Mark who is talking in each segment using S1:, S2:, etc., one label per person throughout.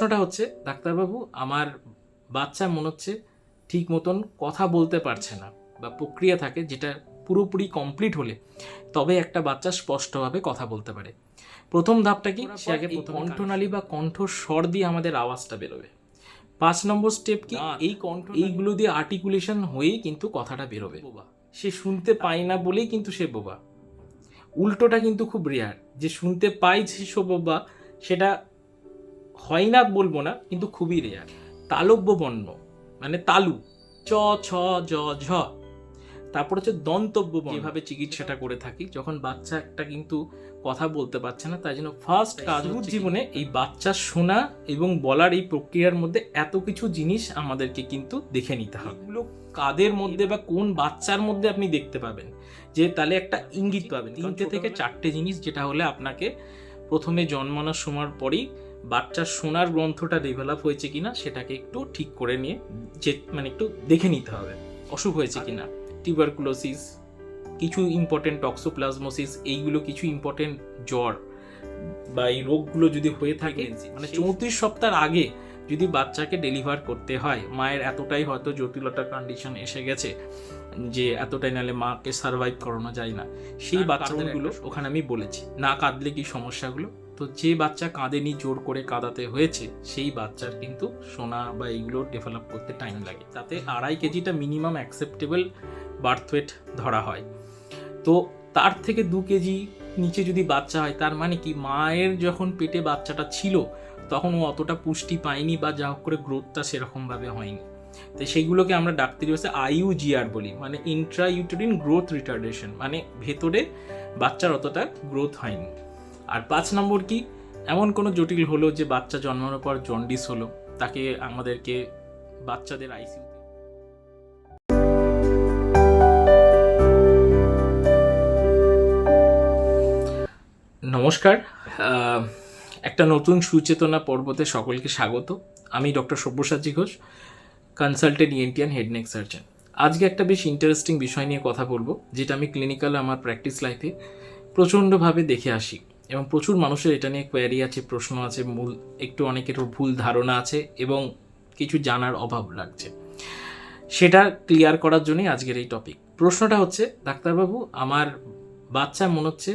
S1: প্রশ্নটা হচ্ছে, ডাক্তারবাবু আমার বাচ্চা মনে হচ্ছে ঠিক মতন কথা বলতে পারছে না, বা প্রক্রিয়া থাকে যেটা পুরোপুরি কমপ্লিট হলে তবে একটা বাচ্চা স্পষ্টভাবে কথা বলতে পারে। প্রথম ধাপটা কি, সে আগে কণ্ঠনালী বা কণ্ঠস্বর দিয়ে আমাদের আওয়াজটা বেরোবে। 5 নম্বর স্টেপ কি, এইগুলো দিয়ে আর্টিকুলেশন হয়েই কিন্তু কথাটা বেরোবে। সে শুনতে পায় না বলেই কিন্তু সে বোবা। উল্টোটা কিন্তু খুব রেয়ার, যে শুনতে পায় সে বোবা, সেটা হয় না বলবো না, কিন্তু খুবই রেয়ার। তালব্য বর্ণ মানে তালু, চ ছ জ ঝ। তারপর হচ্ছে দন্তব্য বর্ণ। যেভাবে চিকিৎসাটা করে থাকি, যখন বাচ্চা একটা কিন্তু কথা বলতে পারছে না, তাই জন্য ফার্স্ট কাজ হচ্ছে জীবনে এই বাচ্চার শোনা এবং বলার এই প্রক্রিয়ার মধ্যে এত কিছু জিনিস আমাদেরকে কিন্তু দেখে নিতে হবে। এগুলো কাদের মধ্যে বা কোন বাচ্চার মধ্যে আপনি দেখতে পাবেন, যে তাহলে একটা ইঙ্গিত পাবেন। 3 থেকে 4টে জিনিস, যেটা হলে আপনাকে প্রথমে জন্মানোর সময়ের পরেই বাচ্চার শোনার গ্রন্থটা ডেভেলপ হয়েছে কিনা সেটাকে একটু ঠিক করে নিয়ে যে একটু দেখে নিতে হবে অসুখ হয়েছে কিনা। টিউবারকুলোসিস, কিছু ইম্পর্টেন্ট টক্সোপ্লাজমোসিস, এইগুলো কিছু ইম্পর্টেন্ট জ্বর বা এই রোগগুলো যদি হয়ে থাকে, 34 সপ্তাহের আগে যদি বাচ্চাকে ডেলিভার করতে হয়, মায়ের এতটাই হয়তো জটিলতার কন্ডিশন এসে গেছে যে এতটাই নালে মাকে সার্ভাইভ করানো যায় না, সেই বাচ্চাগুলো ওখানে আমি বলেছি। না কাঁদলে কি সমস্যাগুলো, তো যে বাচ্চা কাঁদেনি, জোর করে কাঁদাতে হয়েছে, সেই বাচ্চার কিন্তু শোনা বা এইগুলো ডেভেলপ করতে টাইম লাগে। তাতে 2.5 কেজিটা মিনিমাম অ্যাকসেপ্টেবল বার্থ ওয়েট ধরা হয়। তো তার থেকে 2 কেজি নিচে যদি বাচ্চা হয়, তার মানে কি মায়ের যখন পেটে বাচ্চাটা ছিল তখন ও অতটা পুষ্টি পায়নি, বা যা হোক করে গ্রোথটা সেরকমভাবে হয়নি। তো সেইগুলোকে আমরা ডাক্তারি ভাষায় IUGR বলি, মানে ইন্ট্রা ইউটেরিন গ্রোথ রিটার্ডেশন, মানে ভেতরে বাচ্চার অতটা গ্রোথ হয়নি। আর 5 নম্বর কি, এমন কোনো জটিল হলো যে বাচ্চা জন্মানোর পর জন্ডিস হলো, তাকে আমাদেরকে বাচ্চাদের ICU। নমস্কার, একটা নতুন সুচেতনা পর্বতে সকলকে স্বাগত। আমি doctor Sabyasachi Ghosh, consultant ENT and head neck surgeon. আজকে একটা বেশ ইন্টারেস্টিং বিষয় নিয়ে কথা বলবো, যেটা আমি ক্লিনিক্যাল আমার প্র্যাকটিস লাইফে প্রচণ্ডভাবে দেখে আসি, এবং প্রচুর মানুষের এটা নিয়ে কোয়ারি আছে, প্রশ্ন আছে, একটু অনেকেরও ভুল ধারণা আছে এবং কিছু জানার অভাব লাগছে। সেটা ক্লিয়ার করার জন্যই আজকের এই টপিক। প্রশ্নটা হচ্ছে, ডাক্তারবাবু আমার বাচ্চা মনে হচ্ছে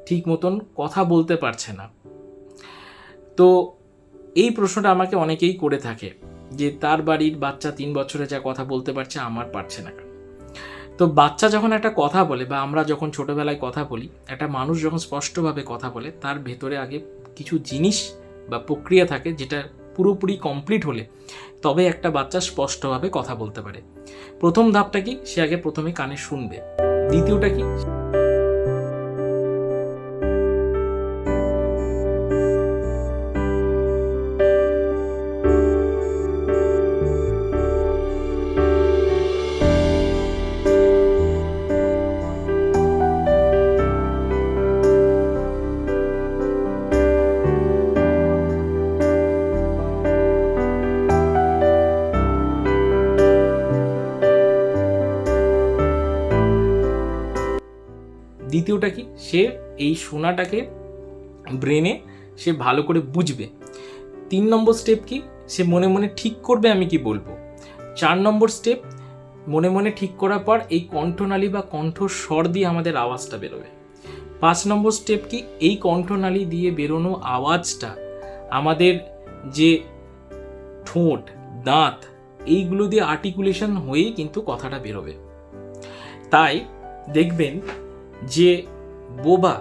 S1: ঠিক মতন কথা বলতে পারছে না। তো এই প্রশ্নটা আমাকে অনেকেই করে থাকে, যে তার বাড়ির বাচ্চা 3 বছরে যা কথা বলতে পারছে, আমার পারছে না কেন। তো বাচ্চা যখন একটা কথা বলে, বা আমরা যখন ছোটবেলায় কথা বলি, একটা মানুষ যখন স্পষ্টভাবে কথা বলে, তার ভেতরে আগে কিছু জিনিস বা প্রক্রিয়া থাকে যেটা পুরোপুরি কমপ্লিট হলে তবে একটা বাচ্চা স্পষ্টভাবে কথা বলতে পারে। প্রথম ধাপটা কি, সে আগে প্রথমে কানে শুনবে। দ্বিতীয়টা কি, দ্বিতীয়টা কি, সে এই শোনাটাকে ব্রেনে সে ভালো করে বুঝবে। 3 নম্বর স্টেপ কি, সে মনে মনে ঠিক করবে আমি কি বলবো। 4 নম্বর স্টেপ, মনে মনে ঠিক করার পর এই কণ্ঠনালী বা কণ্ঠস্বর দিয়ে আমাদের আওয়াজটা বেরোবে। 5 নম্বর স্টেপ কি, এই কণ্ঠনালী দিয়ে বেরোনো আওয়াজটা আমাদের যে ঠোঁট, দাঁত, এইগুলো দিয়ে আর্টিকুলেশন হয়েই কিন্তু কথাটা বেরোবে। তাই দেখবেন যে বোবা,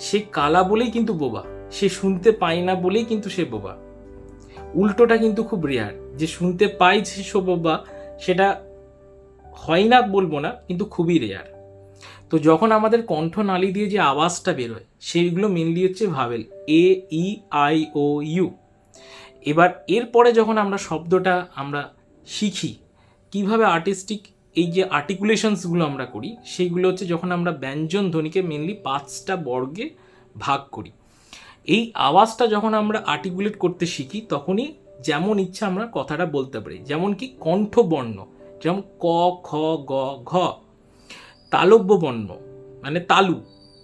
S1: সে কালা বলেই কিন্তু বোবা, সে শুনতে পায় না বলেই কিন্তু সে বোবা। উল্টোটা কিন্তু খুব রেয়ার, যে শুনতে পায় সে বোবা, সেটা হয় না বলবো না, কিন্তু খুবই রেয়ার। তো যখন আমাদের কণ্ঠনালী দিয়ে যে আওয়াজটা বেরোয়, সেইগুলো মেনলি হচ্ছে ভাবেল AEIOU। এবার এরপরে যখন আমরা শব্দটা আমরা শিখি, কিভাবে আর্টিস্টিক এই যে আর্টিকুলেশনসগুলো আমরা করি, সেইগুলো হচ্ছে যখন আমরা ব্যঞ্জন ধ্বনিকে মেনলি 5টা বর্গে ভাগ করি। এই আওয়াজটা যখন আমরা আর্টিকুলেট করতে শিখি, তখনই যেমন ইচ্ছা আমরা কথাটা বলতে পারি। যেমন কি কণ্ঠবর্ণ, যেমন ক, খ, গ, ঘ। তালব্য বর্ণ মানে তালু,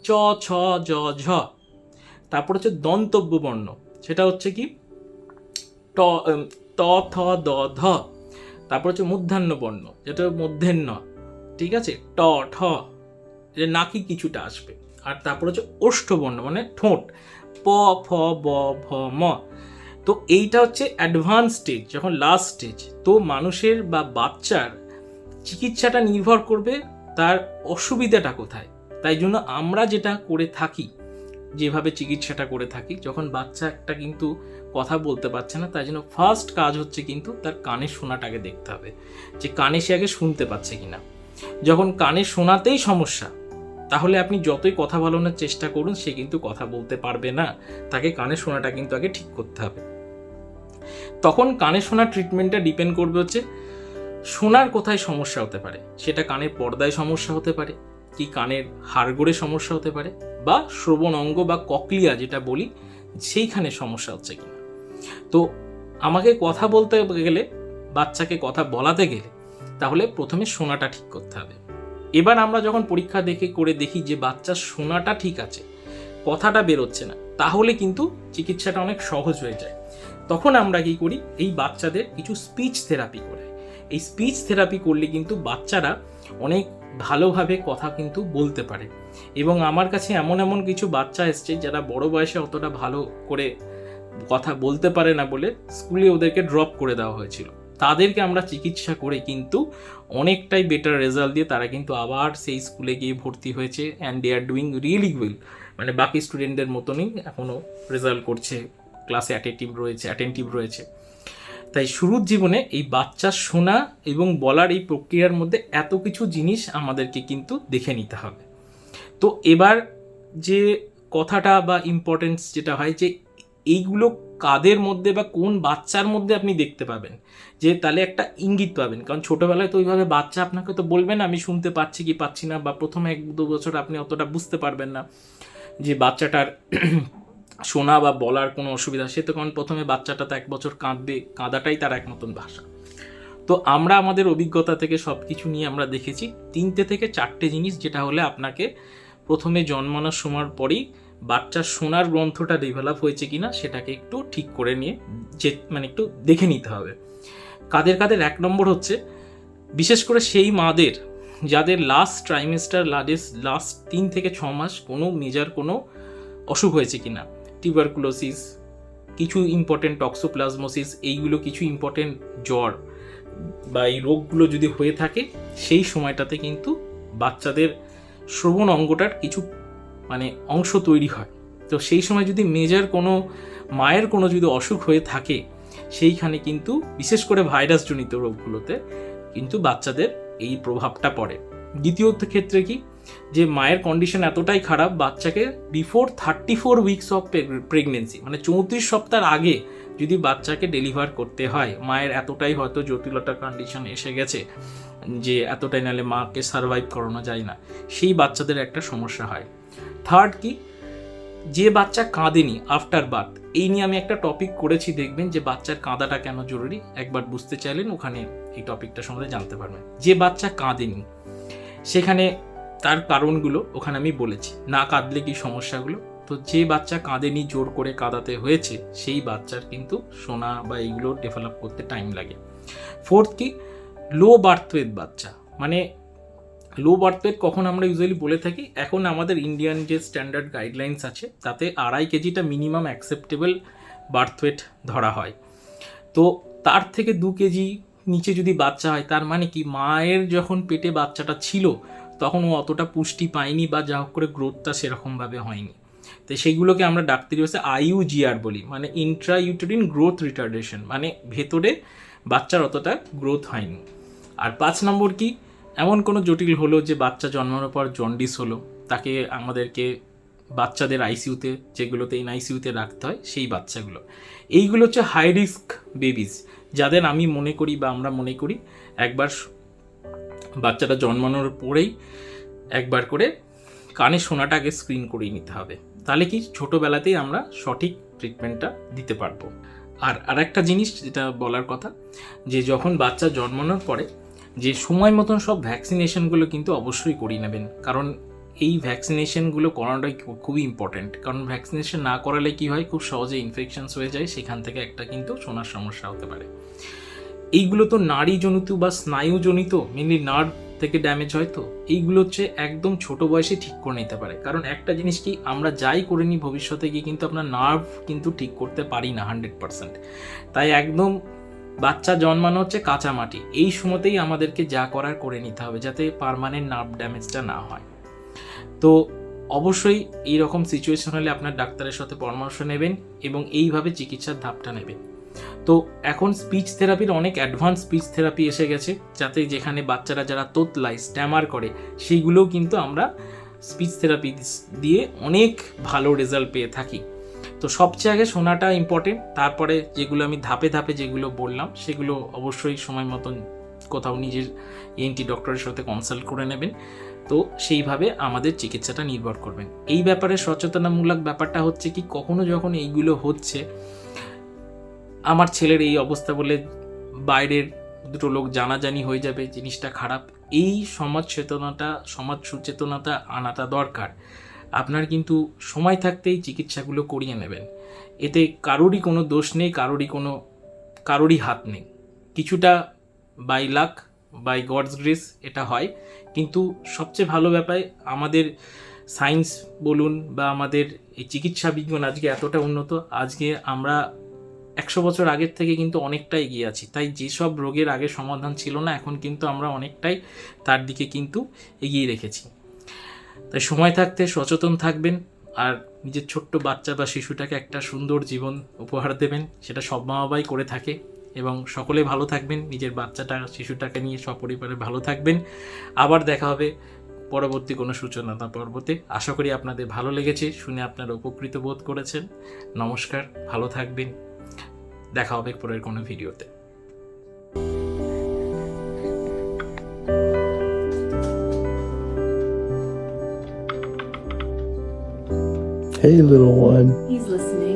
S1: চ ছ জ ঝ। তারপর হচ্ছে দন্তব্য বর্ণ, সেটা হচ্ছে কি ট ত থ দ ধ, তারপর হচ্ছে মূর্ধন্য বর্ণ যেটা মূর্ধন্য, ঠিক আছে, ট ঠ, যে নাকি কিছুটা আসবে। আর তারপর হচ্ছে ওষ্ঠবর্ণ মানে ঠোঁট, প ফ ব ভ ম। তো এইটা হচ্ছে অ্যাডভান্স স্টেজ, যখন লাস্ট স্টেজ। তো মানুষের বা বাচ্চার চিকিৎসাটা নির্ভর করবে তার অসুবিধাটা কোথায়। তাই জন্য আমরা যেটা করে থাকি, যেভাবে চিকিৎসাটা করে থাকি, যখন বাচ্চা একটা কিন্তু কথা বলতে পারছে না, তাই জন্য ফার্স্ট কাজ হচ্ছে কিন্তু তার কানে শোনাটাকে দেখতে হবে, যে কানে সে আগে শুনতে পাচ্ছে কিনা। যখন কানে শোনাতেই সমস্যা, তাহলে আপনি যতই কথা বলানোর চেষ্টা করুন, সে কিন্তু কথা বলতে পারবে না। তাকে কানে শোনাটা কিন্তু আগে ঠিক করতে হবে। তখন কানে শোনা ট্রিটমেন্টটা ডিপেন্ড করবে হচ্ছে শোনার কোথায় সমস্যা হতে পারে। সেটা কানের পর্দায় সমস্যা হতে পারে, কি কানের হাড়গোড়ে সমস্যা হতে পারে, বা শ্রবণ অঙ্গ বা ককলিয়া যেটা বলি সেইখানে সমস্যা হচ্ছে কিনা। তো আমাকে কথা বলতে গেলে, বাচ্চাকে কথা বলাতে গেলে, তাহলে প্রথমে শোনাটা ঠিক করতে হবে। এবার আমরা যখন পরীক্ষা করে দেখি যে বাচ্চার শোনাটা ঠিক আছে, কথাটা বেরোচ্ছে না, তাহলে কিন্তু চিকিৎসাটা অনেক সহজ হয়ে যায়। তখন আমরা কি করি, এই বাচ্চাদের কিছু স্পিচ থেরাপি করে। এই স্পিচ থেরাপি করলে কিন্তু বাচ্চারা অনেক ভালোভাবে কথা কিন্তু বলতে পারে। এবং আমার কাছে এমন এমন কিছু বাচ্চা এসছে যারা বড় বয়সে অতটা ভালো করে কথা বলতে পারে না বলে স্কুলে ওদেরকে ড্রপ করে দেওয়া হয়েছিল। তাদেরকে আমরা চিকিৎসা করে কিন্তু অনেকটাই বেটার রেজাল্ট দিয়ে তারা কিন্তু আবার সেই স্কুলে গিয়ে ভর্তি হয়েছে, and they are doing really well. মানে বাকি স্টুডেন্টদের মতনই এখনও রেজাল্ট করছে, ক্লাসে অ্যাটেন্টিভ রয়েছে। তাই শুরুর জীবনে এই বাচ্চার শোনা এবং বলার এই প্রক্রিয়ার মধ্যে এত কিছু জিনিস আমাদেরকে কিন্তু দেখে নিতে হবে। তো এবার যে কথাটা বা ইম্পর্টেন্স যেটা হয়, যে এইগুলো কাদের মধ্যে বা কোন বাচ্চার মধ্যে আপনি দেখতে পাবেন, যে তাহলে একটা ইঙ্গিত পাবেন। কারণ ছোটোবেলায় তো ওইভাবে বাচ্চা আপনাকে তো বলবে না আমি শুনতে পাচ্ছি কি পাচ্ছি না, বা প্রথমে 1-2 বছর আপনি অতটা বুঝতে পারবেন না যে বাচ্চাটার শোনা বা বলার কোনো অসুবিধা। সে তো কারণ প্রথমে বাচ্চাটা তো 1 বছর কাঁদবে, কাঁদাটাই তার এক মতন ভাষা। তো আমরা আমাদের অভিজ্ঞতা থেকে সব কিছু নিয়ে আমরা দেখেছি 3টে থেকে 4টে জিনিস, যেটা হলে আপনাকে প্রথমে জন্মানোর সময়ের পরেই বাচ্চার শোনার গ্রন্থটা ডেভেলপ হয়েছে কিনা সেটাকে একটু ঠিক করে নিয়ে মানে একটু দেখে নিতে হবে। কাদের 1 নম্বর হচ্ছে বিশেষ করে সেই মাদের যাদের লাস্ট ট্রাইমেস্টার, লাস্ট 3 থেকে 6 মাস কোনো মেজর কোনো অসুখ হয়েছে কিনা, টিউবারকুলোসিস, কিছু ইম্পর্টেন্ট টক্সোপ্লাজমোসিস, এইগুলো কিছু ইম্পর্টেন্ট জ্বর বা এই রোগগুলো যদি হয়ে থাকে, সেই সময়টাতে কিন্তু বাচ্চাদের শ্রবণ অঙ্গটার কিছু মানে অংশ তৈরি হয়। তো সেই সময় যদি মেজর কোনো মায়ের কোনো যদি অসুখ হয়ে থাকে, সেইখানে কিন্তু বিশেষ করে ভাইরাসজনিত রোগগুলোতে কিন্তু বাচ্চাদের এই প্রভাবটা পড়ে। দ্বিতীয়ত ক্ষেত্রে কি, যে মায়ের কন্ডিশন এতটাই খারাপ, বাচ্চাকে বিফোর 34 উইকস অফ প্রেগনেন্সি মানে 34 সপ্তাহের আগে যদি বাচ্চাকে ডেলিভার করতে হয়, মায়ের এতটাই হয়তো জটিলতার কন্ডিশন এসে গেছে যে এতটাই, নাহলে মাকে সার্ভাইভ করানো যায় না, সেই বাচ্চাদের একটা সমস্যা হয়। থার্ড কি, যে বাচ্চা কাঁদেনি আফটার বার্থ, এই নিয়ে আমি একটা টপিক করেছি, দেখবেন যে বাচ্চার কাঁদাটা কেন জরুরি, একবার বুঝতে চাইলেন ওখানে এই টপিকটা সম্বন্ধে জানতে পারবেন। যে বাচ্চা কাঁদেনি সেখানে তার কারণগুলো ওখানে আমি বলেছি, না কাঁদলে কি সমস্যাগুলো। তো যে বাচ্চা কাঁদেনি, জোর করে কাঁদাতে হয়েছে, সেই বাচ্চার কিন্তু শোনা বা এইগুলো ডেভেলপ করতে টাইম লাগে। ফোর্থ কি, লো বার্থ ওয়েট বাচ্চা, মানে লো বার্থ ওয়েট কখন আমরা ইউজুয়ালি বলে থাকি, এখন আমাদের ইন্ডিয়ান যে স্ট্যান্ডার্ড গাইডলাইন্স আছে তাতে 2.5 কেজিটা মিনিমাম অ্যাকসেপ্টেবল বার্থ ওয়েট ধরা হয়। তো তার থেকে 2 কেজি নিচে যদি বাচ্চা হয়, তার মানে কি মায়ের যখন পেটে বাচ্চাটা ছিল তখন ও অতটা পুষ্টি পায়নি, বা যা হোক করে গ্রোথটা সেরকমভাবে হয়নি। তো সেইগুলোকে আমরা ডাক্তারি ভাষায় IUGR বলি, মানে ইন্ট্রা ইউটেরিন গ্রোথ রিটার্ডেশন, মানে ভেতরে বাচ্চার অতটা গ্রোথ হয়নি। আর 5 নম্বর কি, এমন কোনো জটিল হলো যে বাচ্চা জন্মানোর পর জন্ডিস হলো, তাকে আমাদেরকে বাচ্চাদের আইসিইউতে, যেগুলোতে NICUতে রাখতে হয়, সেই বাচ্চাগুলো, এইগুলো হচ্ছে হাই রিস্ক বেবিজ, যাদের আমি মনে করি বা আমরা মনে করি একবার বাচ্চাটা জন্মানোর পরেই একবার করে কানে শোনাটাকে স্ক্রিন করিয়ে নিতে হবে। তাহলে কি ছোটোবেলাতেই আমরা সঠিক ট্রিটমেন্টটা দিতে পারবো। আর আরেকটা জিনিস যেটা বলার কথা, যে যখন বাচ্চা জন্মানোর পরে যে সময় মতন সব ভ্যাকসিনেশনগুলো কিন্তু অবশ্যই করিয়ে নেবেন, কারণ এই ভ্যাকসিনেশনগুলো করানোটাই খুবই ইম্পর্ট্যান্ট, কারণ ভ্যাকসিনেশন না করালে কি হয়, খুব সহজে ইনফেকশনস হয়ে যায়, সেখান থেকে একটা কিন্তু শোনার সমস্যা হতে পারে। এইগুলো তো নাড়িজনিত বা স্নায়ুজনিত, মেনলি নার্ভ থেকে ড্যামেজ হয়, তো এইগুলো হচ্ছে একদম ছোট বয়সে ঠিক করে নিতে পারে। কারণ একটা জিনিস কি, আমরা যাই করে নিই ভবিষ্যতে গিয়ে কিন্তু আপনার নার্ভ কিন্তু ঠিক করতে পারি না 100%। তাই একদম বাচ্চা জন্মানো হচ্ছে কাঁচা মাটি, এই সময়তেই আমাদেরকে যা করার করে নিতে হবে, যাতে পার্মানেন্ট নার্ভ ড্যামেজটা না হয়। তো অবশ্যই এইরকম সিচুয়েশন হলে আপনার ডাক্তারের সাথে পরামর্শ নেবেন এবং এইভাবে চিকিৎসার ধাপটা নেবেন। তো এখন স্পিচ থেরাপির অনেক অ্যাডভান্স স্পিচ থেরাপি এসে গেছে, যাতে যেখানে বাচ্চারা যারা তোতলায়, স্ট্যামার করে, সেইগুলোও কিন্তু আমরা স্পিচ থেরাপি দিয়ে অনেক ভালো রেজাল্ট পেয়ে থাকি। তো সবচেয়ে আগে শোনাটা ইম্পর্টেন্ট, তারপরে যেগুলো আমি ধাপে ধাপে যেগুলো বললাম সেগুলো অবশ্যই সময় মতন কোথাও নিজের ENT ডক্টরের সাথে কনসাল্ট করে নেবেন। তো সেইভাবে আমাদের চিকিৎসাটা নির্ভর করবেন। এই ব্যাপারে সচেতনামূলক ব্যাপারটা হচ্ছে কি, কখনো যখন এইগুলো হচ্ছে, আমার ছেলের এই অবস্থা বলে বাইরের দুটো লোক জানাজানি হয়ে যাবে, জিনিসটা খারাপ, এই সমাজ সচেতনতা আনাটা দরকার। আপনার কিন্তু সময় থাকতেই চিকিৎসাগুলো করিয়ে নেবেন, এতে কারোরই কোনো দোষ নেই, কারোরই হাত নেই। কিছুটা by luck, by God's grace এটা হয়, কিন্তু সবচেয়ে ভালো ব্যাপার আমাদের সায়েন্স বলুন বা আমাদের এই চিকিৎসা বিজ্ঞান আজকে এতটা উন্নত, আজকে আমরা 100 বছর আগের থেকে কিন্তু অনেকটা এগিয়ে আছি। তাই যেসব রোগের আগে সমাধান ছিল না, এখন কিন্তু আমরা অনেকটাই তার দিকে কিন্তু এগিয়ে রেখেছি। তাই সময় থাকতে সচেতন থাকবেন, আর নিজের ছোট্ট বাচ্চা বা শিশুটাকে একটা সুন্দর জীবন উপহার দেবেন, সেটা সব মা বাবাই করে থাকে। এবং সকলে ভালো থাকবেন, নিজের বাচ্চাটা শিশুটাকে নিয়ে সপরিবারে ভালো থাকবেন। আবার দেখা হবে পরবর্তী কোনো সূচনা পর্বতে। আশা করি আপনাদের ভালো লেগেছে, শুনে আপনারা উপকৃত বোধ করেছেন। নমস্কার, ভালো থাকবেন, দেখা হবে পরের কোনো ভিডিওতে।
S2: Hey, little one.
S3: He's listening.